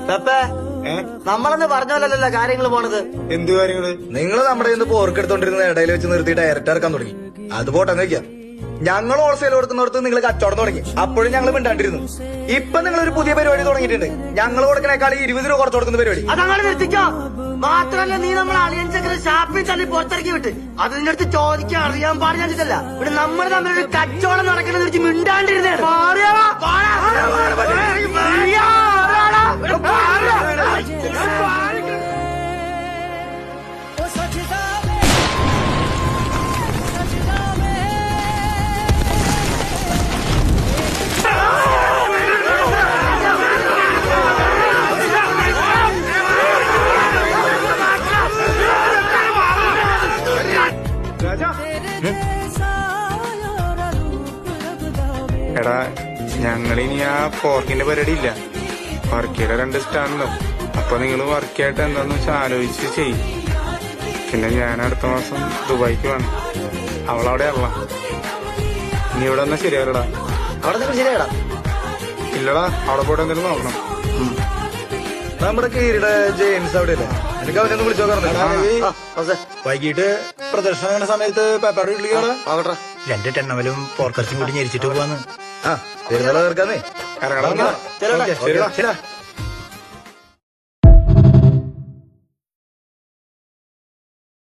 പെപ്പേ നമ്മളെന്ന് പറഞ്ഞോലല്ലോ കാര്യങ്ങൾ പോണത്. എന്ത് കാര്യങ്ങള്? നിങ്ങൾ നമ്മുടെ ഇന്ന് പോർക്കെടുത്തോണ്ടിരുന്ന ഇടയിൽ വെച്ച് നിർത്തി ഡയറക്റ്റ് ഇറക്കാൻ തുടങ്ങി. അത് പോട്ടെന്ന് വെക്കാം. ഞങ്ങൾ ഹോൾസെയിൽ കൊടുക്കുന്നിടത്ത് നിങ്ങൾ കച്ചവടം തുടങ്ങി. അപ്പോഴും ഞങ്ങൾ മിണ്ടാണ്ടിരുന്നു. ഇപ്പൊ നിങ്ങൾ ഒരു പുതിയ പരിപാടി തുടങ്ങിയിട്ടുണ്ട്. ഞങ്ങൾ കൊടുക്കണേക്കാൾ 20 രൂപ കുറച്ച് കൊടുക്കുന്ന പരിപാടി. അതങ്ങനെ നിർത്തിക്കോ. മാത്രല്ല നീ നമ്മൾ അളിയൻചക്കര ഷാപ്പിൽ തന്നെ പുറത്തിറക്കി വിട്ട് അത് നിന്റെ അടുത്ത് ചോദിക്കാൻ അറിയാൻ പാടില്ല. ഇവിടെ നമ്മൾ തമ്മിലൊരു കച്ചവടം നടക്കുന്നത് വെച്ച് മിണ്ടാണ്ടിരുന്നേ. എടാ, ഞങ്ങളിനി ആ പോർക്കിന്റെ പരിപാടി ഇല്ല. വർക്കിയുടെ 2 സ്റ്റാൻഡും. അപ്പൊ നിങ്ങൾ വർക്കായിട്ട് എന്താന്ന് വെച്ചാൽ ആലോചിച്ച് ചെയ്യും. പിന്നെ ഞാൻ അടുത്ത മാസം ദുബായിക്ക് വേണം. അവളവിടെ അല്ല. നീ ഇവിടെ വന്നാ ശരിയാലടാ. അവിടെ ശരിയാടാ. ഇല്ലടാ, അവിടെ പോയിട്ട് എന്തെങ്കിലും നോക്കണം. നമ്മുടെ കീരിയുടെ ജെയിംസ് അവിടെ അല്ലേ? എനിക്ക് അവനൊന്ന് വിളിച്ചോ. വൈകിട്ട് പ്രദർശന സമയത്ത് പേപ്പർ വീട്ടിലേക്കാണ്. 2 ടെണ്ണവലും പോർക്കർച്ചും കൂടി ഞെരിച്ചിട്ട് പോവാന്ന്. ആ പെരുന്നാൾ തീർക്കാന്നേ. ഇറങ്ങടാ. ശരിടാ.